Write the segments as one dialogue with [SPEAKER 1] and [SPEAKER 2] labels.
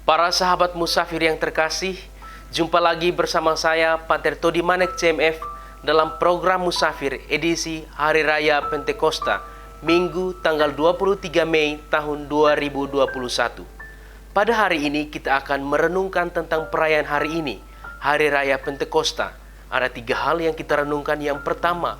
[SPEAKER 1] Para sahabat musafir yang terkasih, jumpa lagi bersama saya Pater Todi Manek CMF dalam program Musafir edisi Hari Raya Pentakosta, Minggu tanggal 23 Mei tahun 2021. Pada hari ini kita akan merenungkan tentang perayaan hari ini, Hari Raya Pentakosta. Ada 3 hal yang kita renungkan. Yang pertama,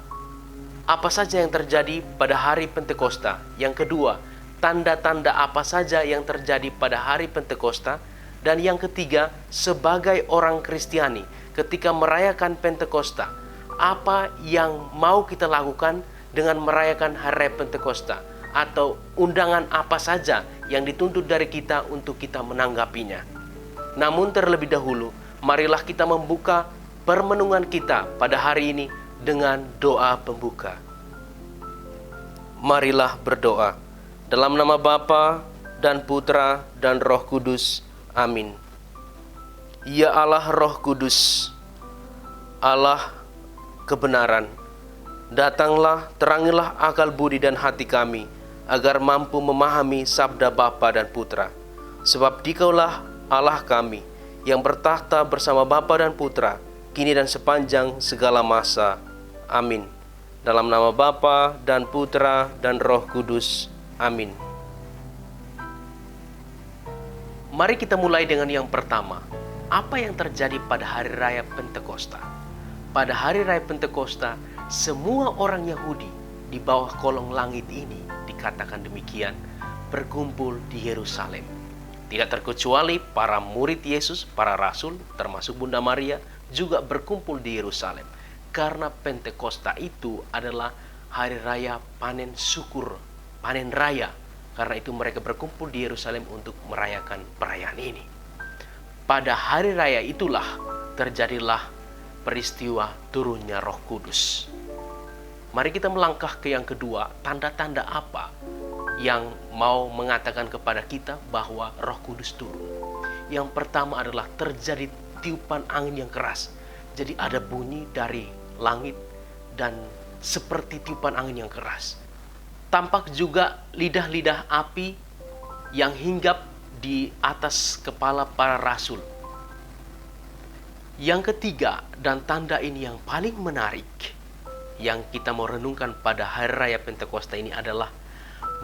[SPEAKER 1] apa saja yang terjadi pada hari Pentakosta? Yang kedua, tanda-tanda apa saja yang terjadi pada hari Pentakosta? Dan yang ketiga, sebagai orang Kristiani, ketika merayakan Pentakosta, apa yang mau kita lakukan dengan merayakan hari Pentakosta? Atau undangan apa saja yang dituntut dari kita untuk kita menanggapinya? Namun terlebih dahulu, marilah kita membuka permenungan kita pada hari ini dengan doa pembuka. Marilah berdoa. Dalam nama Bapa dan Putra dan Roh Kudus. Amin. Ya Allah Roh Kudus, Allah kebenaran, datanglah, terangilah akal budi dan hati kami, agar mampu memahami sabda Bapa dan Putra. Sebab Dikaulah Allah kami, yang bertahta bersama Bapa dan Putra, kini dan sepanjang segala masa. Amin. Dalam nama Bapa dan Putra dan Roh Kudus. Amin. Mari kita mulai dengan yang pertama. Apa yang terjadi pada hari raya Pentakosta? Pada hari raya Pentakosta, semua orang Yahudi di bawah kolong langit ini, dikatakan demikian, berkumpul di Yerusalem. Tidak terkecuali para murid Yesus, para rasul, termasuk Bunda Maria, juga berkumpul di Yerusalem. Karena Pentakosta itu adalah hari raya panen syukur, panen raya. Karena itu mereka berkumpul di Yerusalem untuk merayakan perayaan ini. Pada hari raya itulah terjadilah peristiwa turunnya Roh Kudus. Mari kita melangkah ke yang kedua, tanda-tanda apa yang mau mengatakan kepada kita bahwa Roh Kudus turun. Yang pertama adalah terjadi tiupan angin yang keras. Jadi ada bunyi dari langit dan seperti tiupan angin yang keras. Tampak juga lidah-lidah api yang hinggap di atas kepala para rasul. Yang ketiga, dan tanda ini yang paling menarik, yang kita mau renungkan pada hari raya Pentakosta ini adalah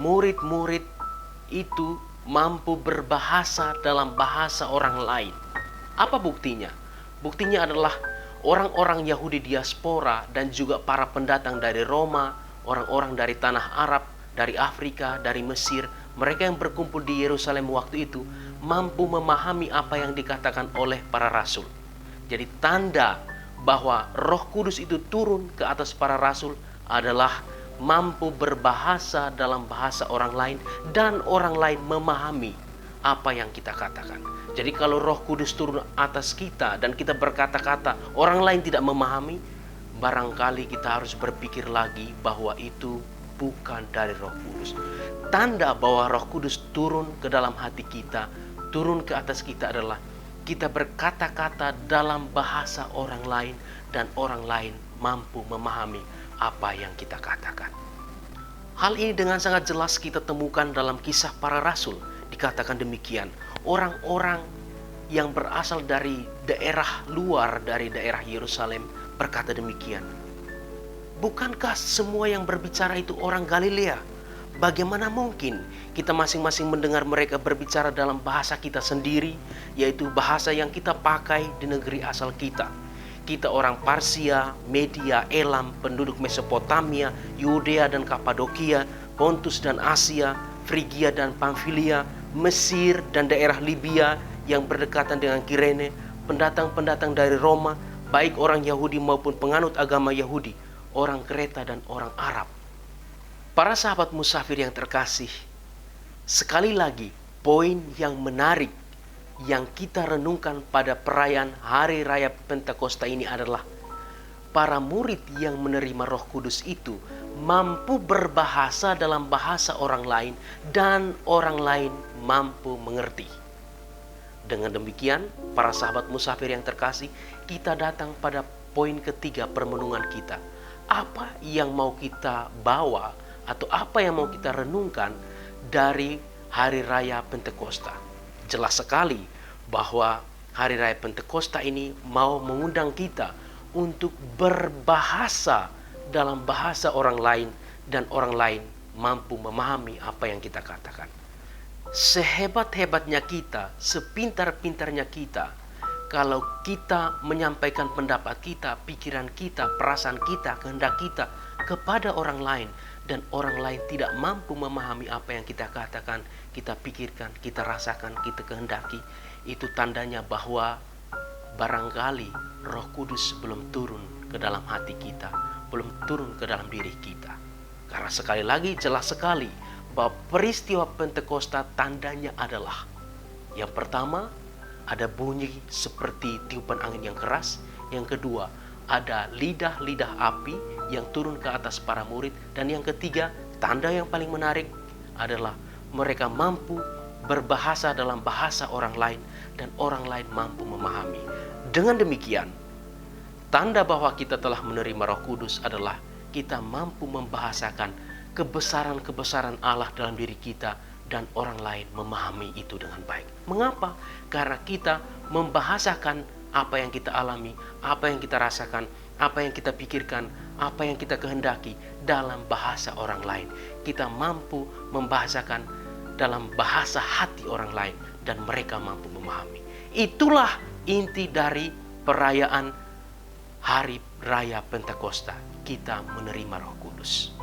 [SPEAKER 1] murid-murid itu mampu berbahasa dalam bahasa orang lain. Apa buktinya? Buktinya adalah orang-orang Yahudi diaspora dan juga para pendatang dari Roma, orang-orang dari tanah Arab, dari Afrika, dari Mesir, mereka yang berkumpul di Yerusalem waktu itu mampu memahami apa yang dikatakan oleh para rasul. Jadi tanda bahwa Roh Kudus itu turun ke atas para rasul adalah mampu berbahasa dalam bahasa orang lain dan orang lain memahami apa yang kita katakan. Jadi kalau Roh Kudus turun atas kita dan kita berkata-kata, orang lain tidak memahami, barangkali kita harus berpikir lagi bahwa itu bukan dari Roh Kudus. Tanda bahwa Roh Kudus turun ke dalam hati kita, turun ke atas kita adalah kita berkata-kata dalam bahasa orang lain dan orang lain mampu memahami apa yang kita katakan. Hal ini dengan sangat jelas kita temukan dalam kisah para rasul. Dikatakan demikian, orang-orang yang berasal dari daerah luar dari daerah Yerusalem berkata demikian, bukankah semua yang berbicara itu orang Galilea? Bagaimana mungkin kita masing-masing mendengar mereka berbicara dalam bahasa kita sendiri, yaitu bahasa yang kita pakai di negeri asal kita. Kita orang Parsia, Media, Elam, penduduk Mesopotamia, Yudea dan Kapadokia, Pontus dan Asia, Frigia dan Pamfilia, Mesir dan daerah Libya yang berdekatan dengan Kirene, pendatang-pendatang dari Roma, baik orang Yahudi maupun penganut agama Yahudi, orang Kreta dan orang Arab. Para sahabat musafir yang terkasih, sekali lagi poin yang menarik yang kita renungkan pada perayaan Hari Raya Pentakosta ini adalah para murid yang menerima Roh Kudus itu mampu berbahasa dalam bahasa orang lain dan orang lain mampu mengerti. Dengan demikian, para sahabat musafir yang terkasih, kita datang pada poin ketiga permenungan kita. Apa yang mau kita bawa atau apa yang mau kita renungkan dari Hari Raya Pentakosta? jelas sekali bahwa Hari Raya Pentakosta ini mau mengundang kita untuk berbahasa dalam bahasa orang lain dan orang lain mampu memahami apa yang kita katakan. Sehebat-hebatnya kita, sepintar-pintarnya kita, kalau kita menyampaikan pendapat kita, pikiran kita, perasaan kita, kehendak kita kepada orang lain, dan orang lain tidak mampu memahami apa yang kita katakan, kita pikirkan, kita rasakan, kita kehendaki, itu tandanya bahwa barangkali Roh Kudus belum turun ke dalam hati kita, belum turun ke dalam diri kita. Karena sekali lagi jelas sekali bahwa peristiwa Pentakosta tandanya adalah, yang pertama, ada bunyi seperti tiupan angin yang keras. Yang kedua, ada lidah-lidah api yang turun ke atas para murid. Dan yang ketiga, tanda yang paling menarik adalah mereka mampu berbahasa dalam bahasa orang lain dan orang lain mampu memahami. Dengan demikian, tanda bahwa kita telah menerima Roh Kudus adalah kita mampu membahasakan kebesaran-kebesaran Allah dalam diri kita dan orang lain memahami itu dengan baik. Mengapa? Karena kita membahasakan apa yang kita alami, apa yang kita rasakan, apa yang kita pikirkan, apa yang kita kehendaki dalam bahasa orang lain. Kita mampu membahasakan dalam bahasa hati orang lain dan mereka mampu memahami. Itulah inti dari perayaan Hari Raya Pentakosta. Kita menerima Roh Kudus.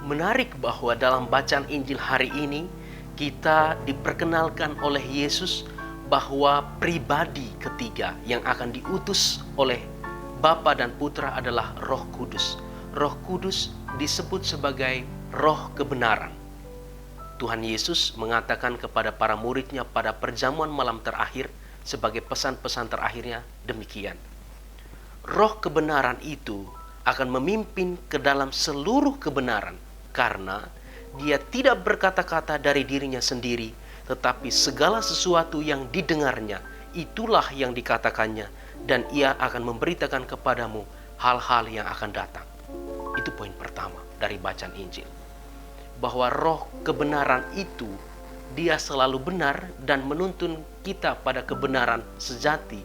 [SPEAKER 1] Menarik bahwa dalam bacaan Injil hari ini kita diperkenalkan oleh Yesus bahwa pribadi ketiga yang akan diutus oleh Bapa dan Putra adalah Roh Kudus. Roh Kudus disebut sebagai Roh kebenaran. Tuhan Yesus mengatakan kepada para muridnya pada perjamuan malam terakhir sebagai pesan-pesan terakhirnya demikian. Roh kebenaran itu akan memimpin ke dalam seluruh kebenaran karena dia tidak berkata-kata dari dirinya sendiri, tetapi segala sesuatu yang didengarnya itulah yang dikatakannya, dan ia akan memberitakan kepadamu hal-hal yang akan datang. Itu poin pertama dari bacaan Injil. Bahwa roh kebenaran itu dia selalu benar dan menuntun kita pada kebenaran sejati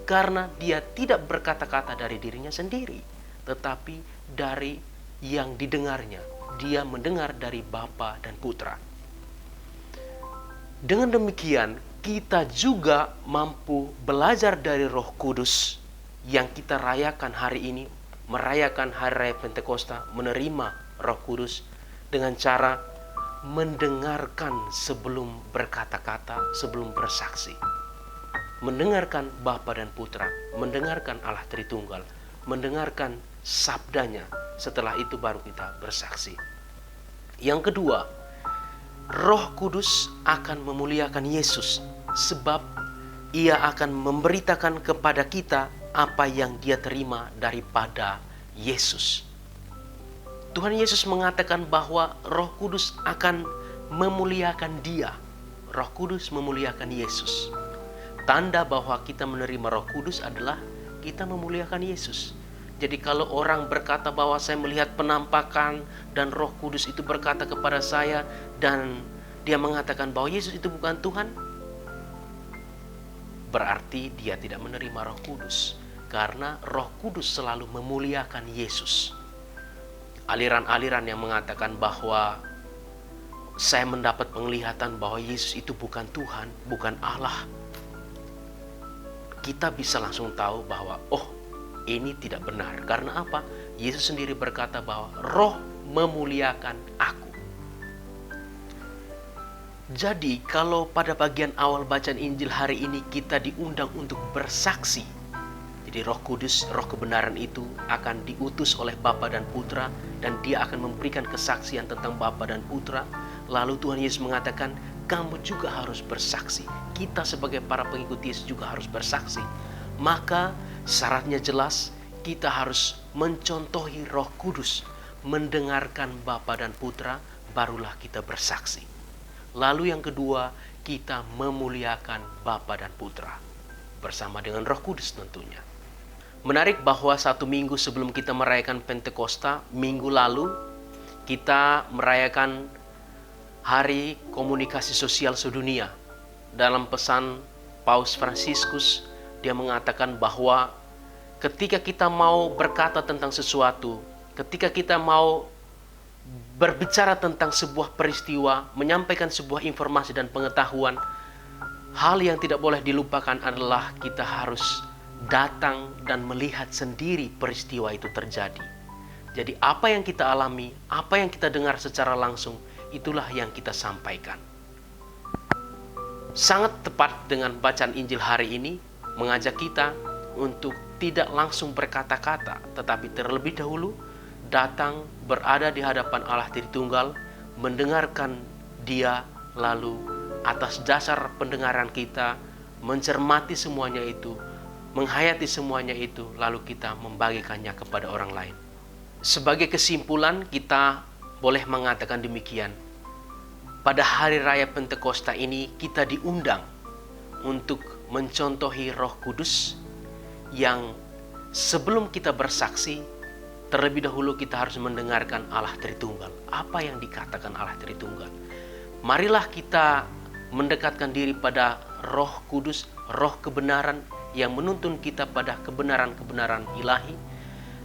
[SPEAKER 1] karena dia tidak berkata-kata dari dirinya sendiri, tetapi dari yang didengarnya. Dia mendengar dari Bapa dan Putra. Dengan demikian, kita juga mampu belajar dari Roh Kudus yang kita rayakan hari ini, merayakan Hari Raya Pentakosta, menerima Roh Kudus dengan cara mendengarkan sebelum berkata-kata, sebelum bersaksi. Mendengarkan Bapa dan Putra, mendengarkan Allah Tritunggal, mendengarkan sabdanya, setelah itu baru kita bersaksi. Yang kedua, Roh Kudus akan memuliakan Yesus sebab ia akan memberitakan kepada kita apa yang dia terima daripada Yesus. Tuhan Yesus mengatakan bahwa Roh Kudus akan memuliakan dia. Roh Kudus memuliakan Yesus. Tanda bahwa kita menerima Roh Kudus adalah kita memuliakan Yesus. Jadi kalau orang berkata bahwa saya melihat penampakan dan Roh Kudus itu berkata kepada saya dan dia mengatakan bahwa Yesus itu bukan Tuhan, berarti dia tidak menerima Roh Kudus. Karena Roh Kudus selalu memuliakan Yesus. Aliran-aliran yang mengatakan bahwa saya mendapat penglihatan bahwa Yesus itu bukan Tuhan, bukan Allah, kita bisa langsung tahu bahwa ini tidak benar. Karena apa? Yesus sendiri berkata bahwa Roh memuliakan aku. Jadi kalau pada bagian awal bacaan Injil hari ini kita diundang untuk bersaksi, jadi Roh Kudus, Roh kebenaran itu akan diutus oleh Bapa dan Putra, dan dia akan memberikan kesaksian tentang Bapa dan Putra. Lalu Tuhan Yesus mengatakan, kamu juga harus bersaksi. Kita sebagai para pengikut Yesus juga harus bersaksi. Maka syaratnya jelas, kita harus mencontohi Roh Kudus, mendengarkan Bapa dan Putra, barulah kita bersaksi. Lalu yang kedua, kita memuliakan Bapa dan Putra bersama dengan Roh Kudus tentunya. Menarik bahwa 1 minggu sebelum kita merayakan Pentakosta, minggu lalu kita merayakan Hari Komunikasi Sosial Sedunia. dalam pesan Paus Fransiskus, dia mengatakan bahwa ketika kita mau berkata tentang sesuatu, ketika kita mau berbicara tentang sebuah peristiwa, menyampaikan sebuah informasi dan pengetahuan, hal yang tidak boleh dilupakan adalah kita harus datang dan melihat sendiri peristiwa itu terjadi. Jadi apa yang kita alami, apa yang kita dengar secara langsung, itulah yang kita sampaikan. Sangat tepat dengan bacaan Injil hari ini mengajak kita untuk tidak langsung berkata-kata, tetapi terlebih dahulu datang berada di hadapan Allah Tritunggal, mendengarkan Dia, lalu atas dasar pendengaran kita mencermati semuanya itu, menghayati semuanya itu, lalu kita membagikannya kepada orang lain. Sebagai kesimpulan, kita boleh mengatakan demikian. Pada hari raya Pentakosta ini kita diundang untuk mencontohi Roh Kudus yang sebelum kita bersaksi, terlebih dahulu kita harus mendengarkan Allah Tritunggal. Apa yang dikatakan Allah Tritunggal? Marilah kita mendekatkan diri pada Roh Kudus, Roh kebenaran yang menuntun kita pada kebenaran-kebenaran ilahi,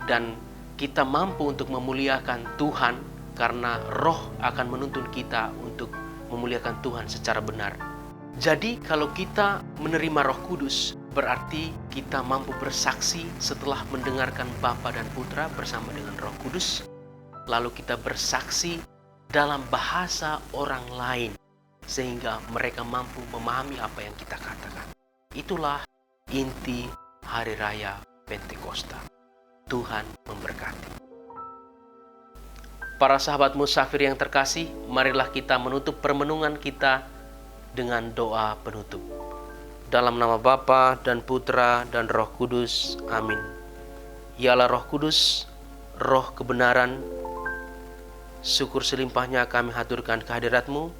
[SPEAKER 1] dan kita mampu untuk memuliakan Tuhan karena Roh akan menuntun kita untuk memuliakan Tuhan secara benar. Jadi kalau kita menerima Roh Kudus, berarti kita mampu bersaksi setelah mendengarkan Bapa dan Putra bersama dengan Roh Kudus. Lalu kita bersaksi dalam bahasa orang lain, sehingga mereka mampu memahami apa yang kita katakan. Itulah inti Hari Raya Pentakosta. Tuhan memberkati. Para sahabat musafir yang terkasih, marilah kita menutup permenungan kita dengan doa penutup. Dalam nama Bapa dan Putra dan Roh Kudus. Amin. Yalah Roh Kudus, Roh kebenaran, syukur selimpahnya kami haturkan kehadirat-Mu,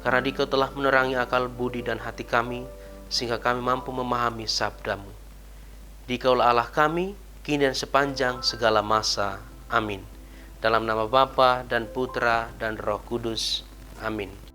[SPEAKER 1] karena Dikau telah menerangi akal budi dan hati kami, sehingga kami mampu memahami sabda-Mu. Dikaulah Allah kami, kini dan sepanjang segala masa. Amin. Dalam nama Bapa dan Putra dan Roh Kudus. Amin.